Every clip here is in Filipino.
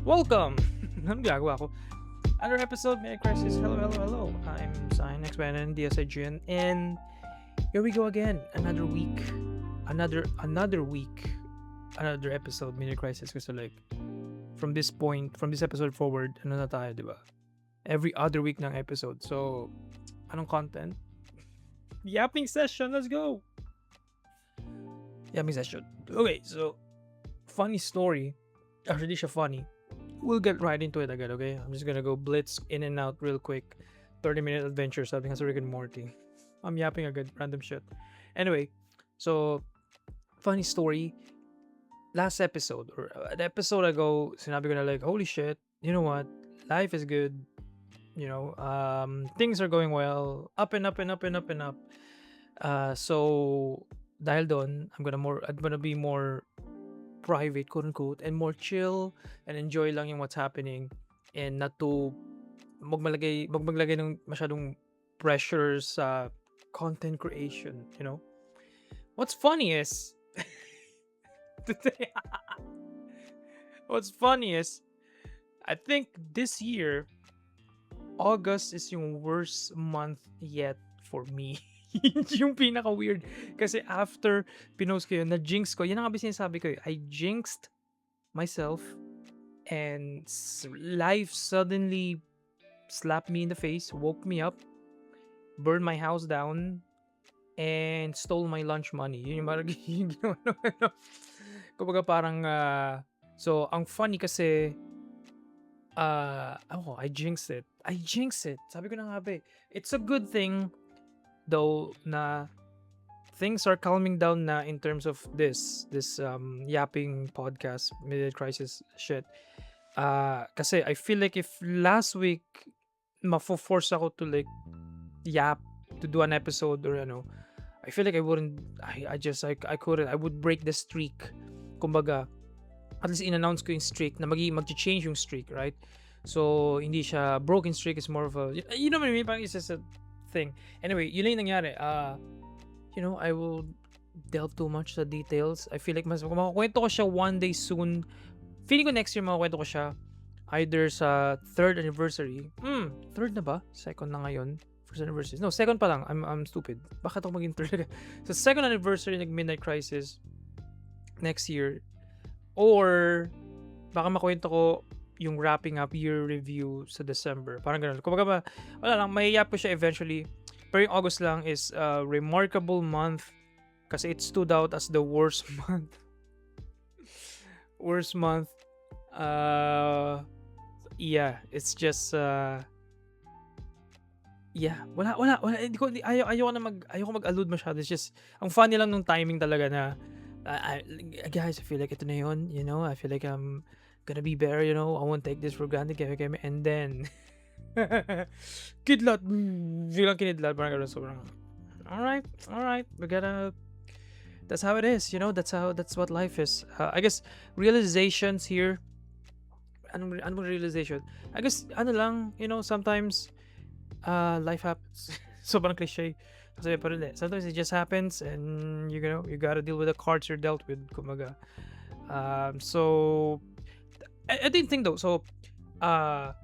Welcome! Anong ginagawa ko? Another episode, May Crisis. Hello. I'm Sign Expander DSIGN, and here we go again. Another week. Another week. Another episode, Mini Crisis. Kasi like, from this episode forward, ano na tayo, di ba? Every other week ng episode. So, anong content? Yapping session. Let's go! Yapping session. Okay, so, funny story. Actually, siya funny. We'll get right into it agad, okay? I'm just gonna go blitz in and out real quick. 30-minute adventure, sabi nga sa Rick and Morty. I'm yapping agad, random shit. Anyway, so, funny story. Last episode, or an episode ago, sinabi ko na like, holy shit, you know what? Life is good. You know, things are going well. Up and up and up and up and up. So, dahil doon, I'm gonna be more private, quote unquote, and more chill and enjoy lang yung what's happening and not to maglagay ng masyadong pressure sa content creation, you know. What's funny is today what's funny is I think this year August is yung worst month yet for me. Yung pinaka-weird. Kasi after pinost ko yun, na-jinx ko. Yan ang abis sinasabi ko. I jinxed myself and life suddenly slapped me in the face, woke me up, burned my house down, and stole my lunch money. Yun yung parang yung ginawa naman. Kumbaga parang, so, ang funny kasi, I jinxed it. Sabi ko na nga ba, it's a good thing though na things are calming down na in terms of this yapping podcast mid crisis shit. Kasi I feel like if last week mafo-force ako to like yap to do an episode or ano, I feel like I couldn't. I would break the streak. Kumbaga, at least in-announce ko yung streak na mag-change yung streak, right? So, hindi siya broken streak, is more of a, you know what I mean? Parang it's just a thing. Anyway, yun lang yung nangyari. You know, I will delve too much sa details. I feel like makakwento ko siya one day soon. Feeling ko next year makakwento ko siya either sa 3rd anniversary. Third na ba? Second na ngayon. First anniversary. No, second pa lang. I'm stupid. Bakit ako maging third? Sa second anniversary ng Midnight Crisis next year. Or baka makwento ko yung wrapping up year review sa December. Parang ganun. Kumbaga wala lang, maiyap ko siya eventually. Pero yung August lang is a remarkable month kasi it stood out as the worst month. Worst month. Yeah, it's just yeah, wala. Ayoko mag-allude masyado. It's just ang funny lang nung timing talaga na guys, I feel like ito na yun, you know, I feel like I'm gonna be better, you know, I won't take this for granted, and then kidlat, bilang kinidlat, parang gano'n, sobrang alright, we gotta, that's how it is, you know, that's what life is. I guess realizations here, anong realization, I guess ano lang, you know, sometimes life happens. Sobrang cliche kasi pero hindi, sometimes it just happens and you know, you gotta deal with the cards you're dealt with, kumaga. So I didn't think though, so I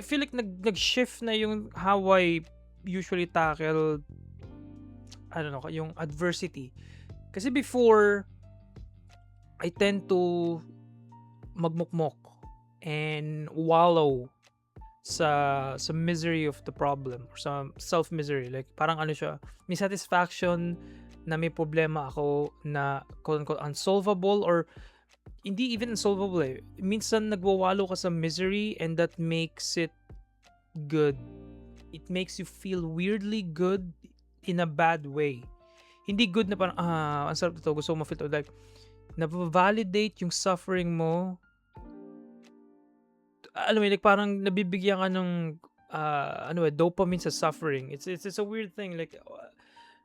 feel like nag-shift na yung how I usually tackle, I don't know, yung adversity. Kasi before, I tend to magmukmok and wallow sa misery of the problem or sa self-misery. Like, parang ano siya, may satisfaction na may problema ako na quote-unquote unsolvable or hindi even unsolvable eh. Minsan nagwawalo ka sa misery and that makes it good. It makes you feel weirdly good in a bad way. Hindi good na parang, ang sarap ito, gusto ko ma-feel to. Like, na-validate yung suffering mo. Alam mo, like parang nabibigyan ka ng dopamine sa suffering. It's a weird thing like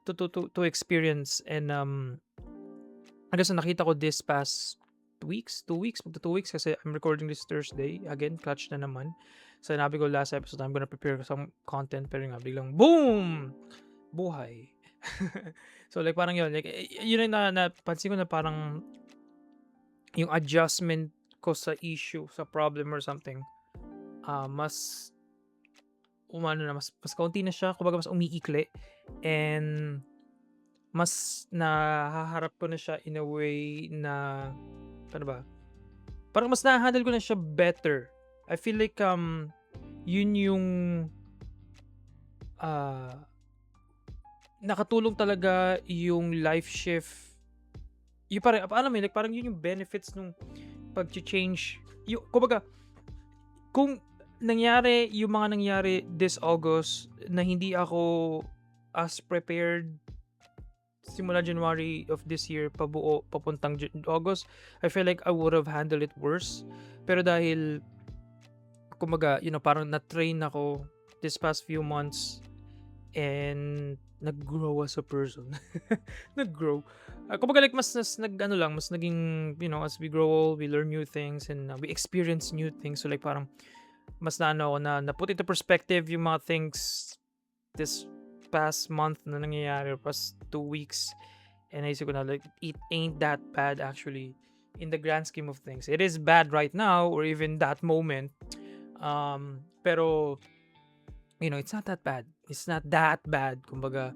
to experience. And I guess nakita ko this past 2 weeks, magto 2 weeks kasi I'm recording this Thursday. Again, clutch na naman. So sinabi ko last episode I'm gonna prepare some content pero nga biglang boom! Buhay. So like parang yun, like yun na napansin ko na parang yung adjustment ko sa issue, sa problem or something, mas umano na, mas kaunti na siya, kumbaga mas umiikli, and mas nahaharap ko na siya in a way na, paano ba? Parang mas naha-handle ko na siya better. I feel like, yun yung, ah, nakatulong talaga yung life shift. Yung parang alam mo yun, like parang yun yung benefits nung pagche-change. Yung kumbaga, kung yung mga nangyari this August na hindi ako as prepared simula January of this year pabuo papuntang August, I feel like I would have handled it worse. Pero dahil kumbaga, parang na-train ako this past few months and nag-grow as a person. Nag-grow. Kumbaga like mas nag-ano lang, mas naging, as we grow old, we learn new things and we experience new things. So like parang mas naano ako na put into perspective yung mga things this past month na nangyayari or past 2 weeks. And naisip ko na like, it ain't that bad actually in the grand scheme of things. It is bad right now or even that moment. Pero it's not that bad. It's not that bad. Kumbaga,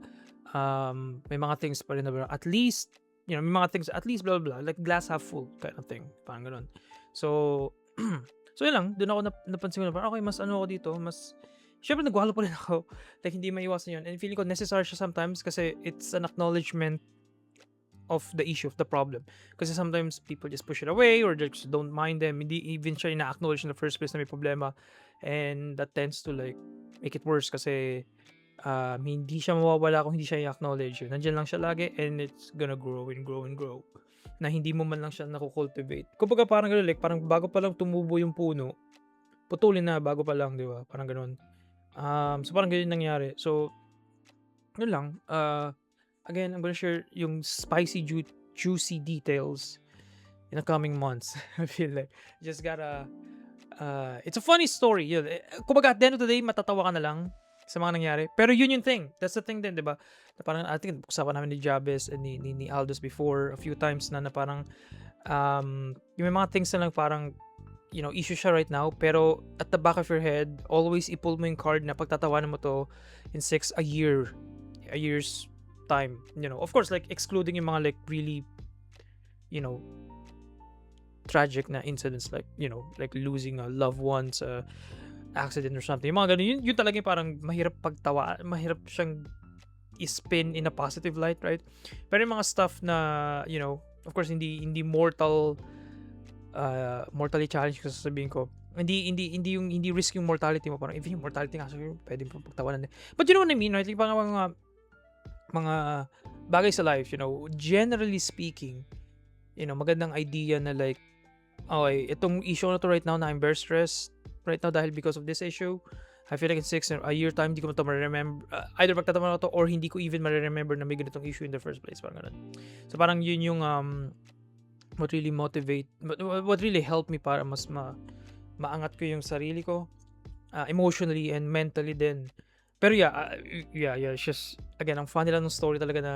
may mga things pa rin na at least, may mga things, at least blah, blah, blah, like glass half full kind of thing. Parang ganun. So, so yun lang, doon ako napansin ko na parang, okay, mas ano ako dito, mas, syempre nagwalo pa rin ako. Like, hindi maiwasan yun. And feeling ko necessary siya sometimes kasi it's an acknowledgement of the issue, of the problem. Kasi sometimes people just push it away or just don't mind them. Hindi even siya ina-acknowledge in the first place na may problema. And that tends to like make it worse kasi hindi siya mawawala kung hindi siya i-acknowledge. Nandiyan lang siya lagi and it's gonna grow and grow and grow. Na hindi mo man lang siya nakukultivate. Kumbaga parang gano'n, like parang bago pa lang tumubo yung puno, putulin na bago pa lang, di ba? Parang gano'n. So parang ganyan nangyari. So, yun lang. Again, I'm gonna share yung spicy, juicy details in the coming months. I feel like just gotta. It's a funny story. Yun. Kumbaga, at the end of the day, matatawa ka na lang sa mga nangyari. Pero yun yung thing. That's the thing din, di ba? Na parang, I think, usapan namin ni Jabez and ni Aldous before a few times na parang, yung may mga things na lang parang, issue siya right now. Pero at the back of your head, always i-pull mo yung card na pagtatawanan mo to in a year's time, of course, like excluding yung mga like really, tragic na incidents like, like losing a loved one's accident or something. Yung mga ganun, yun talaga yung parang mahirap pagtawa, mahirap siyang i-spin in a positive light, right? Pero yung mga stuff na, of course, hindi mortally challenged, kasi sabihin ko, hindi risk yung mortality mo, parang even yung mortality nga, so pwede mo pagtawanan. But you know what I mean, right? Like mga bagay sa life, generally speaking, magandang idea na like, okay, itong issue na to right now na I'm very stressed right now dahil because of this issue. I feel like in a year time, hindi ko to ma-remember, either magtatama na to or hindi ko even ma-remember na may ganitong issue in the first place. Parang ganun. So parang yun yung what really helped me para mas maangat ko yung sarili ko, emotionally and mentally din. Pero yeah, it's just, again, ang funny lang ng story talaga na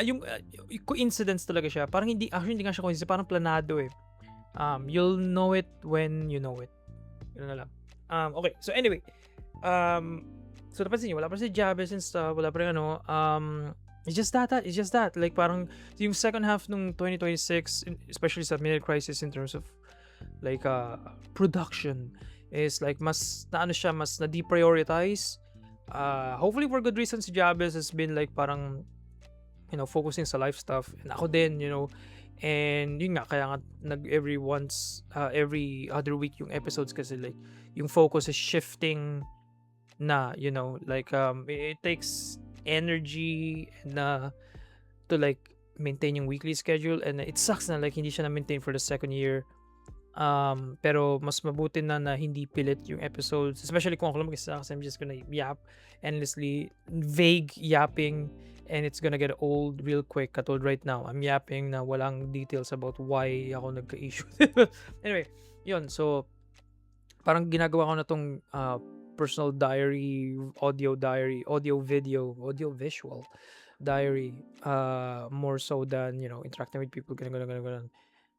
yung coincidence talaga siya. Parang hindi nga siya coincidence, parang planado eh. You'll know it when you know it. Yun na lang. Okay, so anyway, so napansin niyo, wala pa si Jabez and stuff, wala pa rin it's just that. Like parang yung second half ng 2026, especially sa midlife crisis in terms of like production, is like mas mas na-deprioritize. Hopefully for good reasons, si Jabez has been like parang, focusing sa life stuff. And ako din, and yun nga, kaya nga every other week yung episodes kasi like, yung focus is shifting na, like, it takes energy na to like maintain yung weekly schedule, and it sucks na like hindi siya na-maintain for the second year. Pero mas mabuti na hindi pilit yung episodes, especially kung ako lang mag-isa, kasi I'm just gonna yap endlessly, vague yapping, and it's gonna get old real quick. Katulad right now, I'm yapping na walang details about why ako nagka-issue. Anyway, yun, so parang ginagawa ko na tong personal diary, audio visual diary, more so than interacting with people, ganun.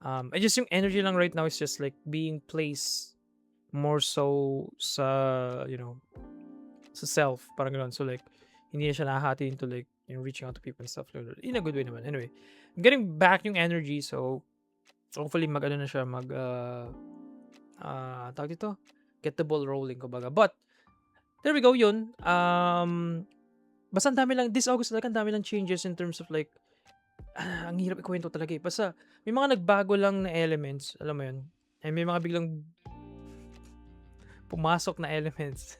I just yung energy lang right now is just like being placed more so sa, sa self, parang gano'n. So, like, hindi na siya nahahati into, like, reaching out to people and stuff like that. In a good way naman. Anyway, I'm getting back yung energy. So, hopefully, mag-ano na siya, tawag dito, get the ball rolling, kumbaga. But, there we go, yun. Basta ang dami lang, this August talaga, ang dami lang changes in terms of, like, ang hirap ikwento talaga eh. Basta, may mga nagbago lang na elements, alam mo yun. And may mga biglang pumasok na elements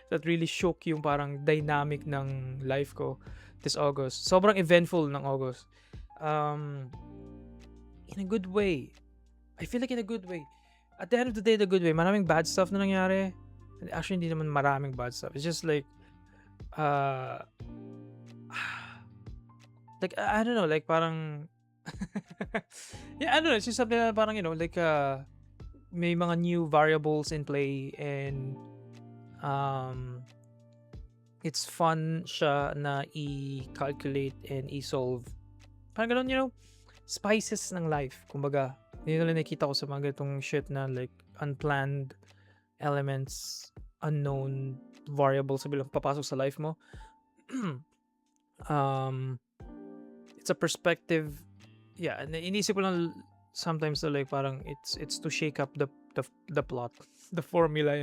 that really shook yung parang dynamic ng life ko this August. Sobrang eventful ng August. In a good way. I feel like in a good way. At the end of the day, the good way. Maraming bad stuff na nangyari. Actually, hindi naman maraming bad stuff. It's just like, uh, like, I don't know, like parang, yeah, I don't know, it's just something na parang, like, may mga new variables in play and, it's fun siya na i-calculate and i-solve. Parang ganun, spices ng life. Kumbaga, yun lang nakita ko sa mga ganitong shit na like unplanned elements, unknown variables sa bilang papasok sa life mo. It's a perspective. Yeah, inisip ko lang sometimes na like parang it's to shake up the plot, the formula,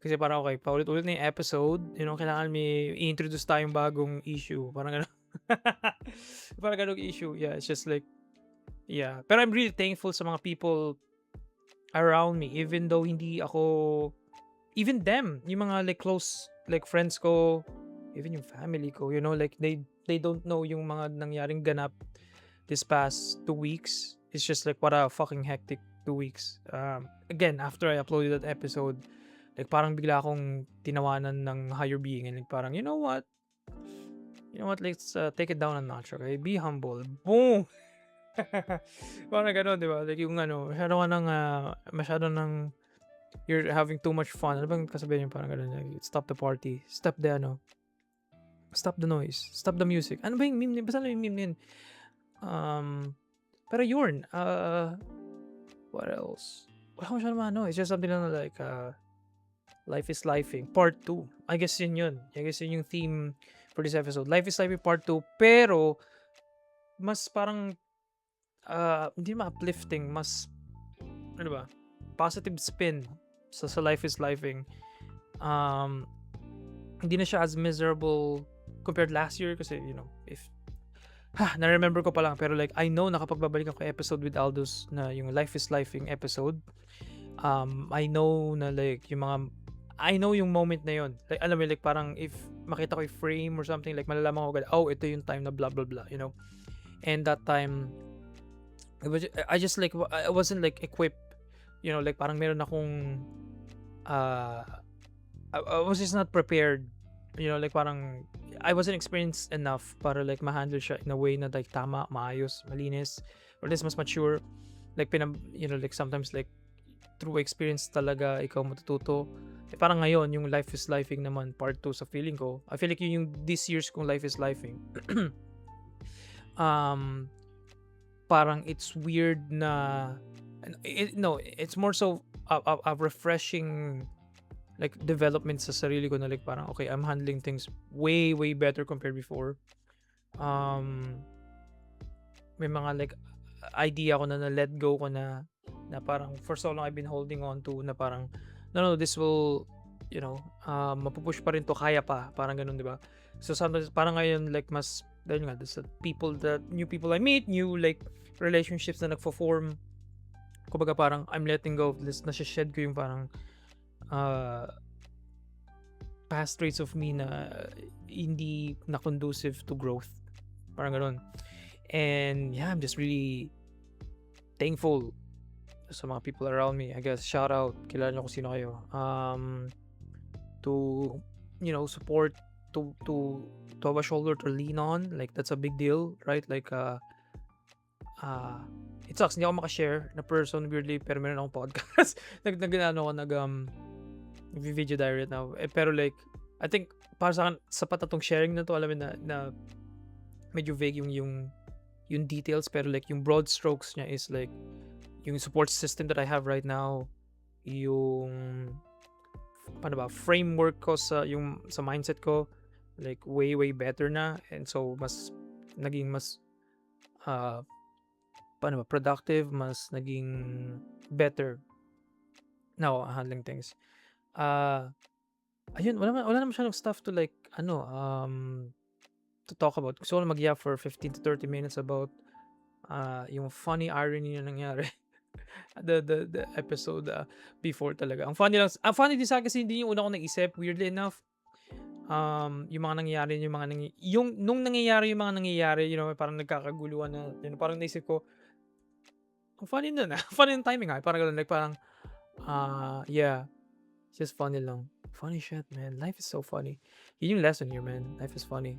kasi parang okay, paulit-ulit na yung episode, kailangan may i-introduce tayong bagong issue, parang gano'n. Parang ganung issue. Yeah, it's just like, yeah, pero I'm really thankful sa mga people around me, even though hindi ako, even them, yung mga like close like friends ko, even yung family ko, like they don't know yung mga nangyaring ganap this past 2 weeks. It's just like what a fucking hectic 2 weeks. Again, after I uploaded that episode, like parang bigla akong tinawanan ng higher being and like parang, you know what, let's take it down a notch, okay? Be humble. Boom! Parang gano'n, di ba? Like yung masyado ng, you're having too much fun. Ano bang kasabihin yung parang gano'n? Like, stop the party. Stop the noise. Stop the music. Ano ba yung meme? Basta lang yung meme yun. Pero yun, what else? Wala ko masyado ano. It's just something na like, life is lifing. Part 2. I guess yun. I guess yun yung theme for this episode. Life is lifing part 2. Pero, mas parang, hindi uplifting, mas, ano ba, positive spin sa life is lifing. Hindi na siya as miserable compared last year kasi, if, na-remember ko pa lang, pero like, I know nakapagbabalik ako episode with Aldous na yung life is lifing episode. I know na like, I know yung moment na yun. Like, alam mo, like, parang if makita ko yung frame or something, like, malalaman ko agad, oh, ito yung time na blah, blah, blah, And that time, I just like, I wasn't like equipped, like parang meron akong, I was just not prepared, like parang, I wasn't experienced enough para like ma-handle siya in a way na like tama, maayos, malinis, or at least mas mature. Like, like sometimes like, through experience talaga ikaw matututo. Parang ngayon, yung life is lifing naman, part 2 sa feeling ko. I feel like yung this year's kong life is lifing. Parang it's weird na, it's more so a refreshing like development sa sarili ko na like parang okay, I'm handling things way better compared before. May mga like idea ko na let go ko na parang for so long I've been holding on to na parang no, this will, mapupush pa rin to, kaya pa, parang ganun, di ba? So sometimes parang ngayon like mas dahil nga sa new people I meet, new like relationships na nagfo-form, kumbaga parang I'm letting go of this, nasi-shed ko yung parang past traits of me na hindi na conducive to growth, parang ganun. And yeah, I'm just really thankful sa mga people around me. I guess shout out, kilala niyo kung sino kayo, to support, to have a shoulder to lean on, like that's a big deal, right? Like it sucks hindi ako makashare na person weirdly, pero meron akong podcast. Video diary right now, pero like I think para sa akin sapat na tong sharing na to, alam mo na medyo vague yung yung details, pero like yung broad strokes niya is like yung support system that I have right now, yung paano ba, framework ko sa mindset ko, like way better na, and so naging mas uh, paano ba, productive, mas naging better now handling things. Uh, Ayun, wala naman masyadong stuff to like to talk about. Gusto ko lang mag-yap for 15 to 30 minutes about yung funny irony na nangyari the episode before talaga. Ang funny din sa'kin kasi hindi yung una ko naisip, weirdly enough. Yung mga nangyayari, nung nangyayari yung mga nangyayari, parang nagkakaguluhan na, parang naisip ko, ang funny nun, funny yung timing, parang gano'n, like parang, yeah, it's just funny lang. Funny shit, man. Life is so funny. Yun yung lesson here, man. Life is funny.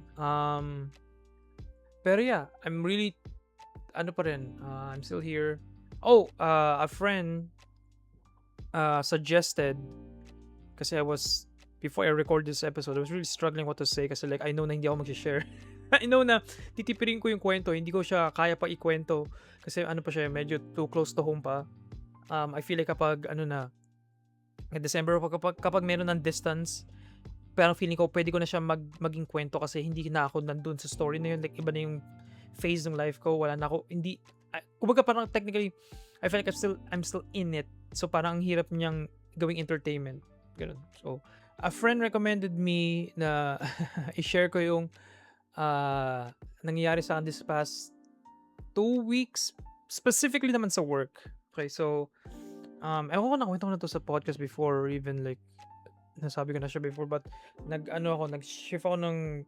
Pero yeah, I'm really, ano pa rin, I'm still here. Oh, a friend suggested, kasi before I record this episode, I was really struggling what to say kasi like, I know na hindi ako mag-share. I know na titipirin ko yung kwento, hindi ko siya kaya pa ikwento kasi ano pa siya, medyo too close to home pa. I feel like kapag December, kapag meron ng distance, parang feeling ko pwede ko na siya maging kwento kasi hindi na ako nandun sa story na yun. Like, iba na yung phase ng life ko. Wala na ako, kumbaga parang technically, I feel like I'm still in it. So parang ang hirap niyang gawing entertainment. Ganun. So, a friend recommended me na i-share ko yung nangyayari sa akin this past 2 weeks, specifically naman sa work. Okay, so, ewan ko, nakwento ko na to sa podcast before, or even like nasabi ko na siya before, but nag-shift ako ng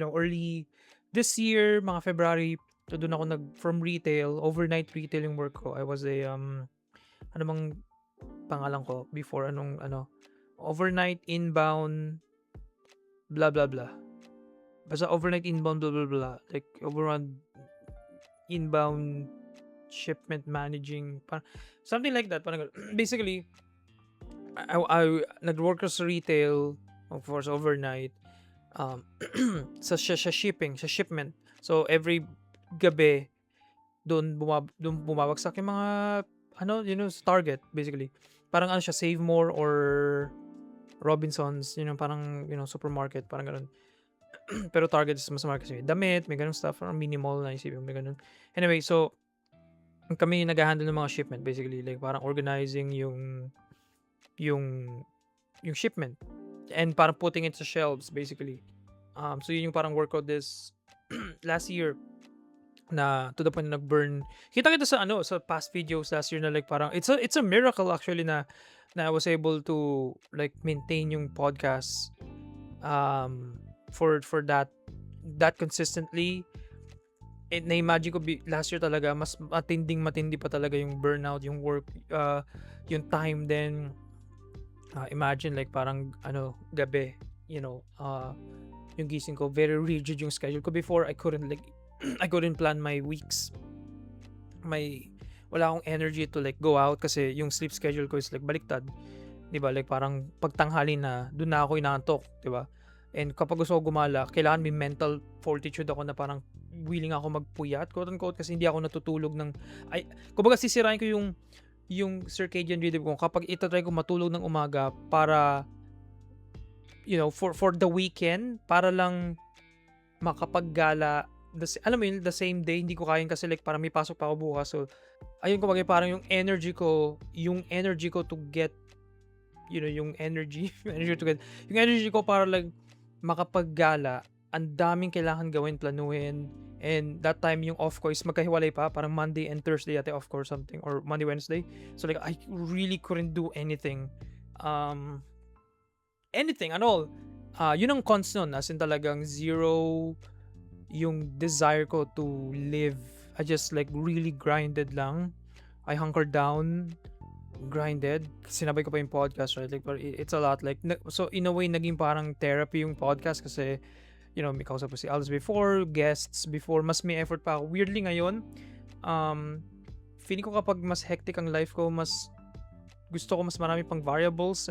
early this year, mga February, so doon ako from retail, overnight retail yung work ko. I was a ano bang pangalan ko before, overnight inbound blah blah blah, basta overnight inbound blah blah blah, like overrun inbound shipment managing, something like that. Parang basically, I nag-work sa retail, of course, overnight, sa shipment. So every gabi doon bumabagsak yung mga sa Target, basically. Parang siya, Save More or Robinsons, parang supermarket, parang ganun. Pero Target is mas market, may damit, may ganung stuff, parang minimal na isipin, may ganun. Anyway, so kami nag-handle ng mga shipment, basically, like parang organizing yung shipment and parang putting it sa shelves, basically. So yun yung parang workout this last year, na to the point na nag-burn. Kita sa sa past videos last year na like parang it's a miracle actually na I was able to like maintain yung podcast for that consistently. Na-imagine ko last year talaga mas matindi pa talaga yung burnout, yung work, yung time then imagine like parang gabi, yung gising ko, very rigid yung schedule ko before. I couldn't plan my weeks. Wala akong energy to like go out kasi yung sleep schedule ko is like baliktad, 'di ba? Like parang pagtanghali na, doon na ako inaantok, 'di ba? And kapag gusto ko gumala, kailangan may mental fortitude ako na parang willing ako magpuyat, quote unquote, kasi hindi ako natutulog kumbaga sisirain ko yung circadian rhythm ko kapag itatry ko matulog ng umaga para for the weekend, para lang makapaggala alam mo yun, the same day. Hindi ko kaya kasi like parang may pasok pa ako bukas. So ayun, kumbaga parang yung energy ko to get yung energy yung energy ko para like makapaggala, ang daming kailangan gawin, planuhin. And that time yung off ko is magkahiwalay pa, parang Monday and Thursday yata off ko or something, or Monday, Wednesday. So like I really couldn't do anything at all. Yun ang cons nun, as in talagang zero yung desire ko to live. I just like really grinded lang. I hunkered down, grinded. Sinabay ko pa yung podcast, right? Like it's a lot. Like so in a way naging parang therapy yung podcast kasi may kausap ko si Alice before, guests before, mas may effort pa ako. Weirdly ngayon, feeling ko kapag mas hectic ang life ko, mas gusto ko mas marami pang variables,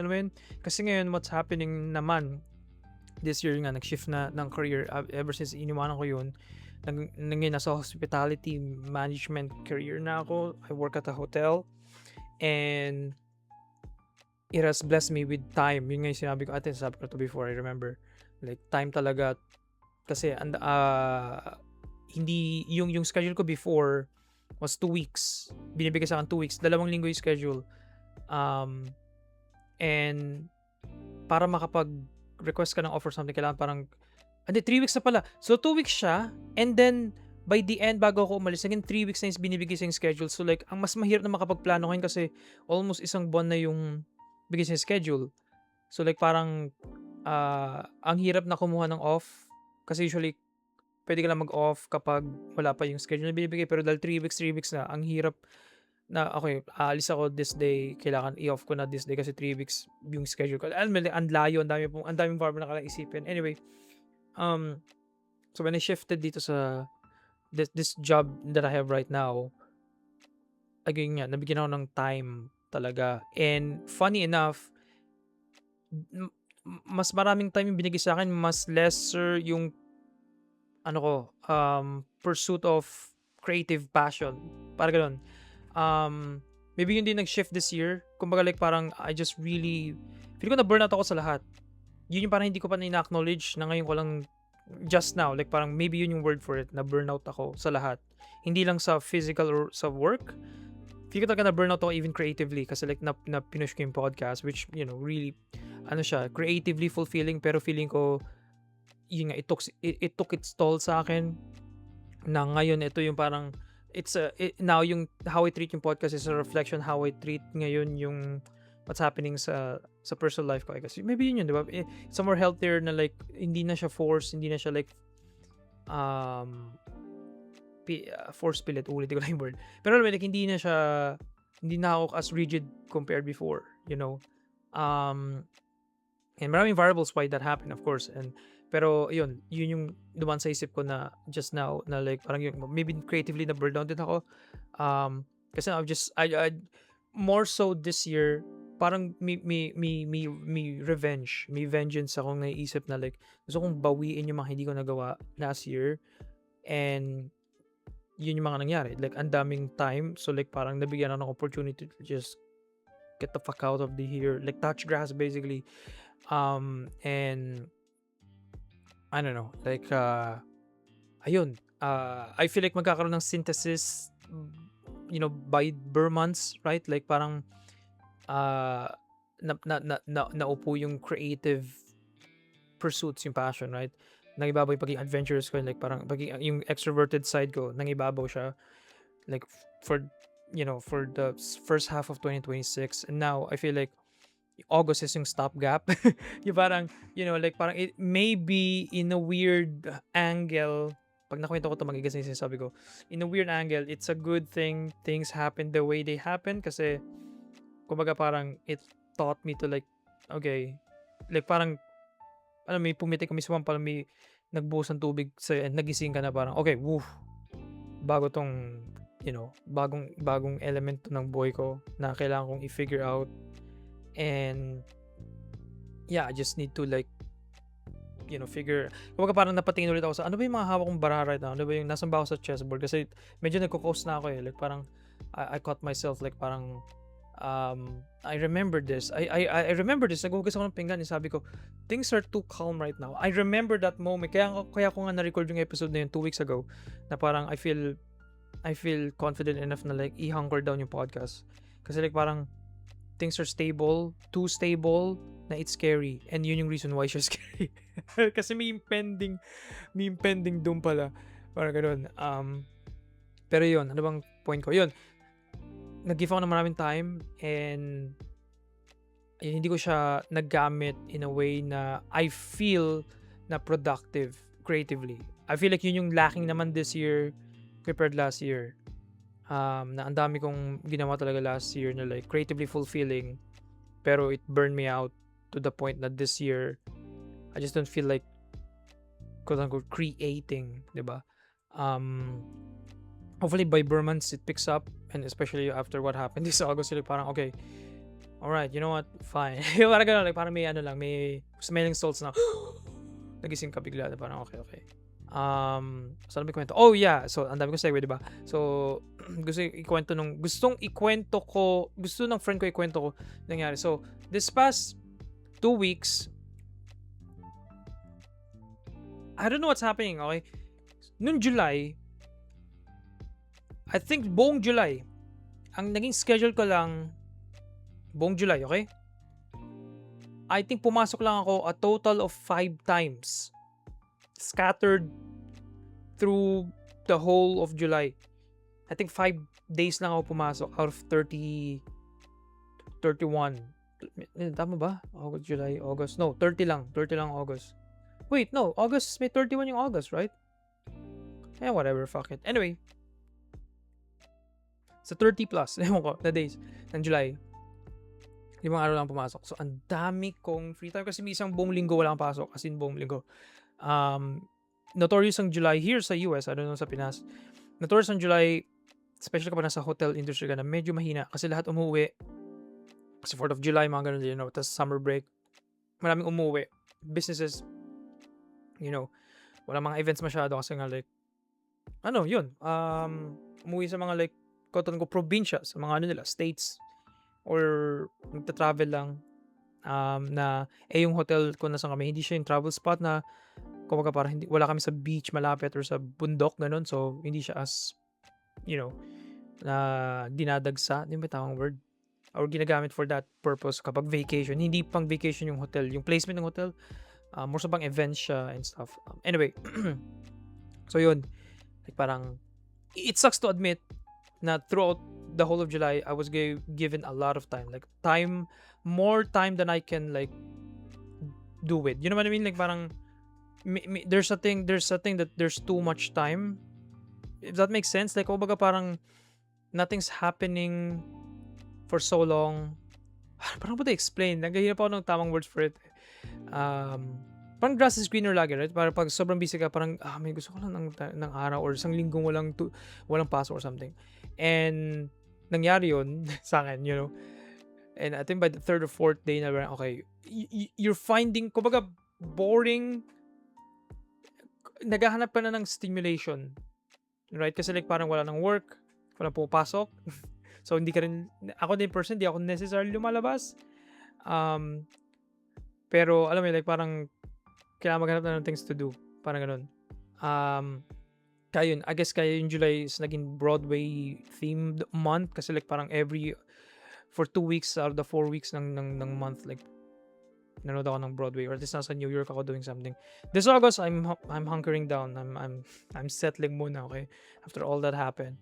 kasi ngayon what's happening naman this year nga, nag-shift na ng career, ever since iniwanan ko yun, Ngayon nasa hospitality management career na ako. I work at a hotel and it has blessed me with time. Yun nga yung sinabi ko, sabi ko to before, I remember. Like, time talaga. Kasi, hindi, yung schedule ko before was 2 weeks. Binibigay sa akin 2 weeks. 2 linggo yung schedule. And, para makapag-request ka ng offer something, kailangan parang, 3 weeks na pala. So, 2 weeks siya. And then, by the end, bago ako umalis, again, 3 weeks na yung binibigay sa yung schedule. So, like, ang mas mahirap na makapagplano ngayon kasi almost isang buwan na yung bigay sa schedule. So, like, parang, ang hirap na kumuha ng off. Kasi usually, pwede ka lang mag-off kapag wala pa yung schedule na binibigay. Pero dahil 3 weeks na, ang hirap na, okay, aalis ako this day, kailangan i-off ko na this day kasi 3 weeks yung schedule ko. Alam mo, ang layo, ang daming variable na kailangan isipin. Anyway, so when I shifted dito sa this job that I have right now, again nga, nabigyan ako ng time talaga. And funny enough, mas maraming time yung binigay sa akin, mas lesser yung pursuit of creative passion. Parang ganun. Maybe yun din nag-shift this year. Kumbaga like parang I just really feel ko na burnout ako sa lahat. Yun yung parang hindi ko pa na-acknowledge na ngayon ko lang just now. Like parang maybe yun yung word for it, na burnout ako sa lahat. Hindi lang sa physical or sa work. Feel ko talaga na burnout ako even creatively kasi like na pinush ko yung podcast, which really creatively fulfilling, pero feeling ko yun nga, it took its toll sa akin na ngayon ito yung parang now yung how I treat yung podcast is a reflection how I treat ngayon yung what's happening sa personal life ko. I guess maybe yun, di ba? It's more healthier na like hindi na siya forced, hindi na siya like force pilit, ulit ko lang yung word. Pero like hindi na ako as rigid compared before, and maraming variables why that happened, of course. Pero yun yung duman sa isip ko na just now na like parang yung maybe creatively na burn down din ako. Kasi I more so this year parang may revenge, may vengeance akong naiisip na like gusto kong bawiin yung mga hindi ko nagawa last year. And yun yung mga nangyari. Like ang daming time, so like parang nabigyan ako ng opportunity to just get the fuck out of here, like touch grass basically. And I don't know, like ayun, I feel like magkakaroon ng synthesis by months, right? Like parang naupo yung creative pursuits, yung passion, right? Nangibabaw yung pagiging adventurous ko, like parang yung extroverted side ko nangibabaw siya, like for the first half of 2026. And now I feel like August is yung stopgap. Yung parang, like parang it may be in a weird angle. Pag nakwento ko ito, magigas na yung sinasabi ko. In a weird angle, it's a good thing things happen the way they happen kasi, kumbaga parang it taught me to like, okay, like parang, may pumitik kami sa parang may nagbuhos ng tubig sa'yo and nagising ka na parang, okay, woof, bago tong, bagong element ng buhay ko na kailangan kong i-figure out. And yeah, I just need to like figure, kumbaga parang napatingin ulit ako sa ano ba yung mga hawak kong bara right now, ano ba yung nasan ba ako sa chessboard, kasi medyo nagko-coast na ako like parang I caught myself like parang I remember this, I remember this, nagugas ako ng pinggan, sabi ko things are too calm right now. I remember that moment, kaya ko nga na-record yung episode na yun 2 weeks ago, na parang I feel confident enough na like i-hunker down yung podcast kasi like parang things are stable, too stable na it's scary. And yun yung reason why siya scary. Kasi may impending doom pala. Parang ganun. Pero yun, ano bang point ko? Yun, nag-give ako ng maraming time and hindi ko siya naggamit in a way na I feel na productive creatively. I feel like yun yung lacking naman this year compared last year. Na ang dami kong ginawa talaga last year na like creatively fulfilling, pero it burned me out to the point that this year I just don't feel like quote-unquote creating, diba? Hopefully by months it picks up, and especially after what happened this August, like parang okay, alright, you know what, fine. Parang ganun, like parang may may smelling salts na nagising ka bigla, parang okay, Saan ba ikwento? Oh yeah, so ang dami kong segue, 'di ba? So gusto ng friend ko ikwento ko nangyari. So this past 2 weeks, I don't know what's happening, okay? Noong July, I think buong July, ang naging schedule ko lang buong July, okay? I think pumasok lang ako a total of 5 times, scattered through the whole of July. I think 5 days lang ako pumasok out of 31. Tama ba? August, July, August. No, 30 lang. 30 lang August. Wait, no. August, may 31 yung August, right? Whatever. Fuck it. Anyway, sa 30 plus, ewan ko, na days ng July, 5 araw lang pumasok. So, ang dami kong free time kasi may isang buong linggo wala akong pasok. As in, buong linggo. Notorious ang July here sa US. I don't know sa Pinas. Notorious ang July, especially kapag nasa hotel industry ka na, medyo mahina kasi lahat umuwi. Kasi 4th of July, mga ganun, tapos summer break. Maraming umuwi. Businesses, wala mga events masyado kasi nga like, umuwi sa mga like, koton ko, probinsya, sa mga nila, states, or nagta-travel lang, na, yung hotel ko nasa kami, hindi siya yung travel spot na, kumbaga parang wala kami sa beach malapit or sa bundok, ganun, so, hindi siya as, na dinadagsa, ba tamang word? Or ginagamit for that purpose kapag vacation. Hindi pang vacation yung hotel. Yung placement ng hotel, more sa pang events siya and stuff. Anyway, so yun, like parang, it sucks to admit na throughout the whole of July, I was given a lot of time. Like, more time than I can, like, do with. You know what I mean? Like, parang, there's a thing that there's too much time. If that makes sense. Like, kumbaga parang, nothing's happening for so long. Parang ba explain? Naghahinap ako ng tamang words for it. Parang grass is greener lagi, right? Parang pag sobrang busy ka, parang, may gusto ko lang ng araw or isang linggong walang pasok or something. And, nangyari yun sa akin, And I think by the 3rd or 4th day na, okay, you're finding, kumbaga, boring, naghahanap ka na ng stimulation. Right? Kasi like parang wala ng work, wala pumapasok. So, hindi ako din person, hindi ako necessarily lumalabas. Pero, alam mo, like parang, kailangan maghanap na ng things to do. Parang ganun. Kaya yun, I guess kaya yung July is naging Broadway themed month kasi like parang for 2 weeks out of the 4 weeks ng month, like, nanood ako ng Broadway or at least nasa New York ako doing something. This August, I'm hunkering down. I'm settling muna, okay? After all that happened.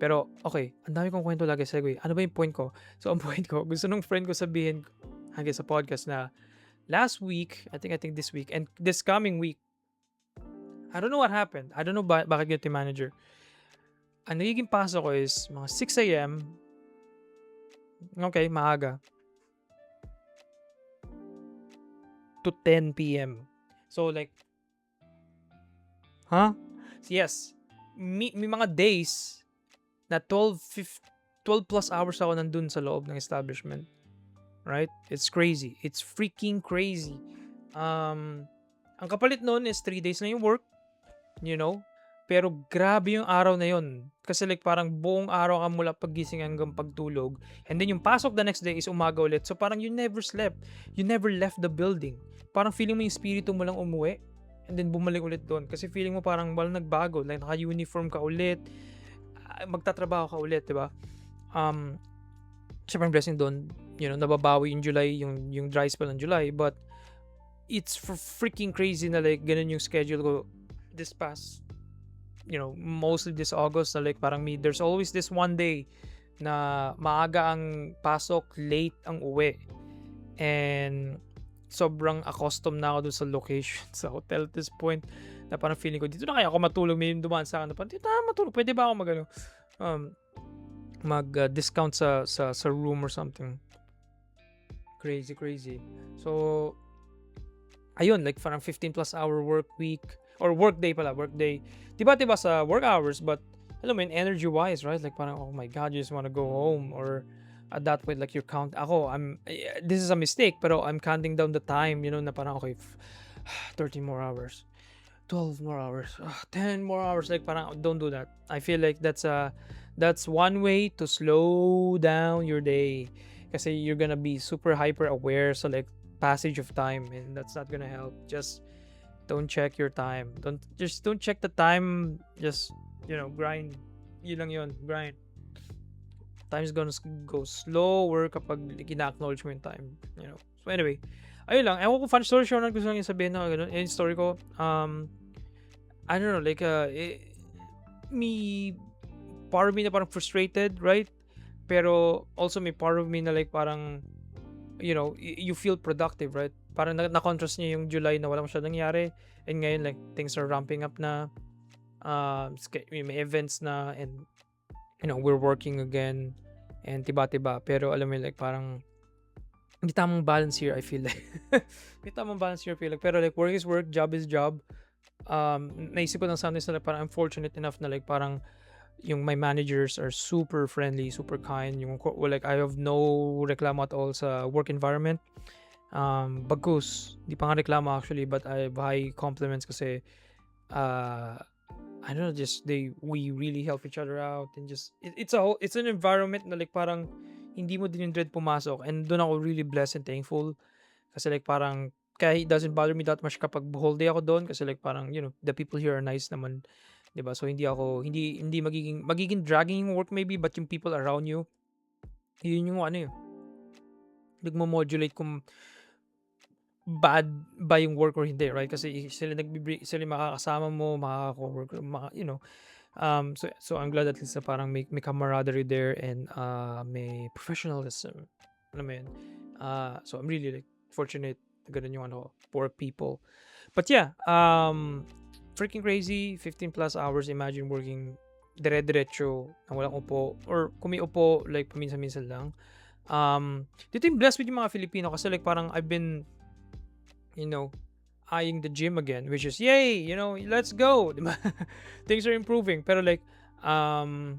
Pero, okay, ang dami kong kwento lagi, segue. Ano ba yung point ko? So, ang point ko, gusto nung friend ko sabihin hanggang sa podcast na last week, I think this week, and this coming week, I don't know what happened. I don't know bakit ganito yung manager. Ang nagiging pasok ko is mga 6 a.m. Okay, maaga. To 10 p.m. So like, yes, may mga days na 12 plus hours ako nandun sa loob ng establishment. Right? It's crazy. It's freaking crazy. Ang kapalit noon is 3 days na yung work. Pero grabe yung araw na yun. Kasi like parang buong araw ka mula paggising hanggang pagtulog. And then yung pasok the next day is umaga ulit. So parang you never slept. You never left the building. Parang feeling mo yung espiritu mo lang umuwi. And then bumalik ulit doon. Kasi feeling mo parang walang nagbago. Like naka-uniform ka ulit. Magtatrabaho ka ulit, diba? Siyempre blessing doon. Nababawi yung July, yung dry spell ng July. But it's freaking crazy na like ganun yung schedule ko this past mostly this August na like parang there's always this one day na maaga ang pasok, late ang uwi. And sobrang accustomed na ako dun sa location sa hotel at this point na parang feeling ko, dito na kaya ako matulog. May dumaan sa akin na parang, dito na matulog. Pwede ba ako mag-discount sa room or something? Crazy. So, ayun, like parang 15 plus hour work week or work day. Diba sa work hours, but alam mo, energy wise, right? Like parang, oh my God, you just want to go home. Or at that point, like this is a mistake, pero I'm counting down the time, na parang, okay, 13 more hours. 12 more hours. 10 more hours. Like, parang, don't do that. I feel like that's one way to slow down your day. Kasi you're gonna be super hyper aware. So, like, passage of time. And that's not gonna help. Just don't check your time. Don't check the time. Just, grind. Yun lang yun. Grind. Time's gonna go slower kapag kina-acknowledge mo yung time. So anyway, ayun lang. Ewan ko, fun story siya na gusto lang yung sabihin na gano'n. Yung story ko, I don't know, like, me, part of me na parang frustrated, right? Pero also may part of me na like parang, you feel productive, right? Parang na-contrast niya yung July na wala masyadong nangyari. And ngayon, like, things are ramping up na. May events na, and we're working again, and tiba-tiba. Pero alam mo, like, parang may tamang balance here, I feel like. May tamang balance here, I feel like. Pero like, work is work, job is job. Naisip ko lang sometimes na like, parang I'm fortunate enough na like parang yung my managers are super friendly, super kind. Like, I have no reklamo at all sa work environment. Bagkus, di pa nga reklamo actually, but I have high compliments kasi I don't know, just we really help each other out, and just it's an environment na like parang hindi mo din yung dread pumasok, and doon ako really blessed and thankful kasi like parang kaya it doesn't bother me that much kapag whole day ako doon kasi like parang the people here are nice naman, 'di ba? So hindi magiging dragging yung work maybe, but yung people around you, yun yung nagmo-modulate kung bad ba yung work or hindi, right? Kasi sila sila yung makakasama mo, makaka-coworker, so I'm glad at least na parang may camaraderie there, and may professionalism. Alam mo yun? So I'm really like fortunate na ganun yung for people. But yeah, freaking crazy, 15 plus hours. Imagine working dire-diretso na walang upo, or kung may upo, like paminsan-minsan lang. Dito yung blessed with yung mga Filipino kasi like parang I've been eyeing the gym again, which is yay, let's go. Diba? Things are improving. Pero like, ang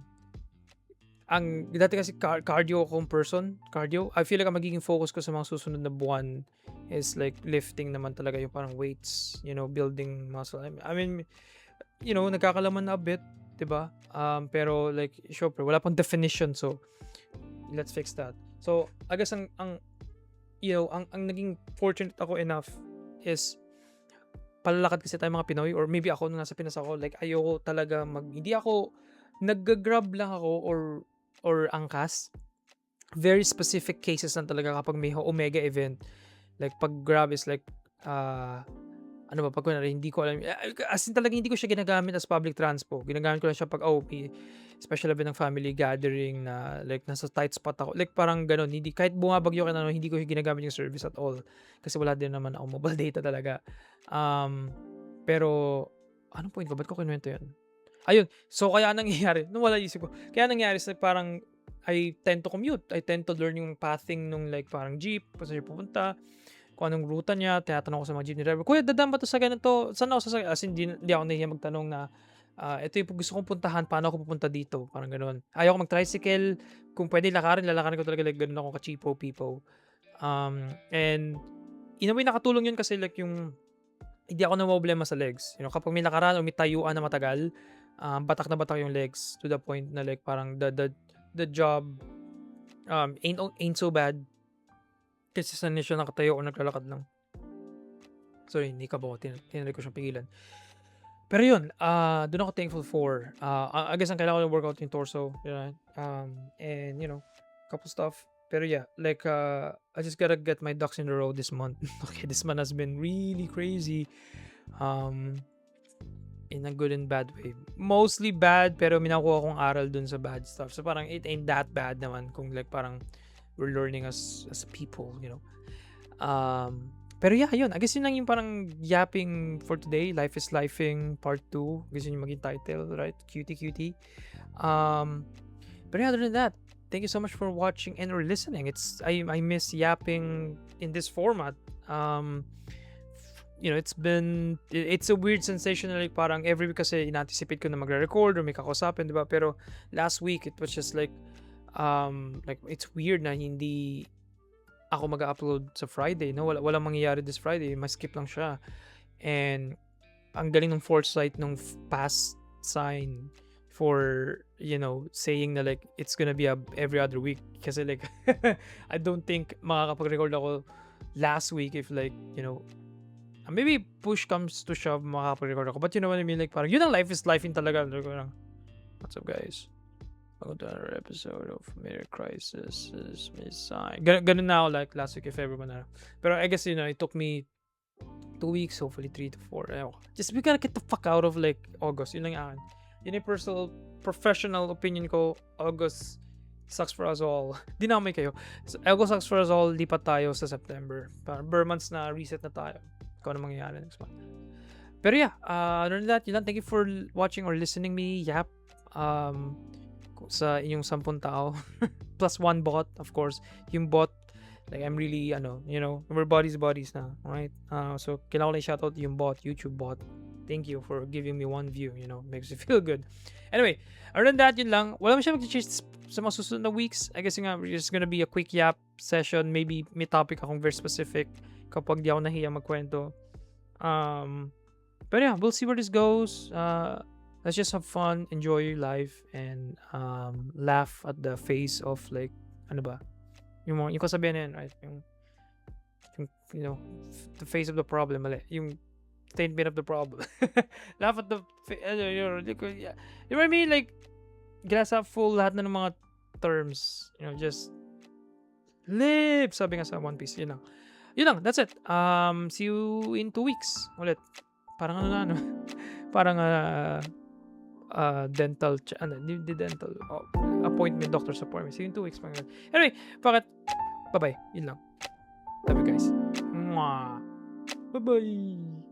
dati kasi cardio akong person, I feel like ang magiging focus ko sa mga susunod na buwan is like lifting naman talaga, yung parang weights, building muscle. I mean, nagkakalaman na a bit, diba? Pero like, syempre, wala pang definition, so let's fix that. So, I guess ang naging fortunate ako enough is palalakad kasi tayo mga Pinoy, or maybe ako nung nasa Pinas ako, like ayoko talaga hindi ako nag-grab lang ako or angkas. Very specific cases lang talaga kapag may Omega event. Like pag Grab is like pag kunwari, hindi ko alam, as in talaga hindi ko siya ginagamit as public transport. Ginagamit ko lang siya pag may special event ng family gathering na like nasa tight spot ako. Like parang ganun, hindi, kahit bumabagyo ka na, hindi ko ginagamit yung service at all. Kasi wala din naman ako mobile data talaga. Pero, anong point ko? Ba't ko kinuwento yun? Ayun, so kaya nangyayari, wala isip ko. Kaya nangyayari sa parang, I tend to commute. I tend to learn yung pathing nung like parang jeep, kung saan siya pupunta, kung anong ruta niya, tinatanong ko sa mga jeepney driver, Kuya, dadaan ba to sa ganito? Saan ako sasakay? As in, hindi ako nahihiya magtanong na, ito yung gusto kong puntahan, paano ako pupunta dito? Parang gano'n. Ayaw ko mag-tricycle. Kung pwede lalakarin ko talaga, like gano'n ako ka-cheapo-people. And in a way, nakatulong yun kasi like yung hindi ako na problema sa legs. Kapag may lakaran o may tayuan na matagal, batak na batak yung legs to the point na like parang the job ain't so bad. Kasi sanay siya nakatayo o naglalakad lang. Sorry, hindi ka ba? Tinry ko siyang pigilan. Pero yun, doon ako thankful for. I guess ang kailangan ko yung workout yung torso. And, couple stuff. Pero yeah, like, I just gotta get my ducks in a row this month. Okay, this month has been really crazy. In a good and bad way. Mostly bad, pero minakuha akong aral dun sa bad stuff. So parang it ain't that bad naman kung like parang we're learning as people, Pero yeah, yun. I guess yun lang yung parang yapping for today. Life is Lifing Part 2. Gusto yung maging title, right? Cutie. But yeah, other than that, thank you so much for watching and or listening. I miss yapping in this format. It's a weird sensation na like parang every week kasi in-anticipate ko na magre-record or may kakausapin, diba? Pero last week, it was just like it's weird na hindi ako mag-upload sa Friday, no? Walang mangyayari this Friday, ma-skip lang siya. And ang galing ng foresight nung past sign for, saying na like it's gonna be every other week. Kasi like, I don't think makakapag-record ako last week if like, maybe push comes to shove, makakapag-record ako. But you know what I mean? Like, parang yun ang life is life in talaga. Like, parang, what's up, guys? Welcome to another episode of Mirror Crisis. Is my sign. Ganun na ako like last week if everyone na. Pero I guess, it took me 2 weeks, hopefully 3 to 4. Just we gotta get the fuck out of like August. Yun lang yung akin. Yun yung personal, professional opinion ko. August sucks for us all. Di na may kayo. So, August sucks for us all. Lipat tayo sa September. Parang bare months na reset na tayo. Kung ano mangyayari next month. Pero yeah, other than that, yun lang. Thank you for watching or listening me. Yap. Sa inyong 10 tao. Plus 1 bot, of course. Yung bot, like I'm really, we're bodies na. Alright? So, kailangan ko lang shoutout yung bot, YouTube bot. Thank you for giving me 1 view, makes me feel good. Anyway, other than that, yun lang. Wala mo siya mag-change sa mga susunod na weeks. I guess nga, it's gonna be a quick yap session. Maybe may topic akong very specific kapag di ako nahiya magkwento. But yeah, we'll see where this goes. Let's just have fun, enjoy your life, and laugh at the face of like, ano ba? Yung kasabihan na yan, right? Yung the face of the problem, mali. Yung statement of the problem. Laugh at the you know what I mean? Like, glass half full, lahat na ng mga terms. Just live, sabi nga sa One Piece. Yun lang, that's it. See you in 2 weeks ulit. Parang parang dental dental appointment, doctor's appointment. See you in 2 weeks. Anyway, bye-bye. Yun lang. Love you guys. Mwah. Bye-bye.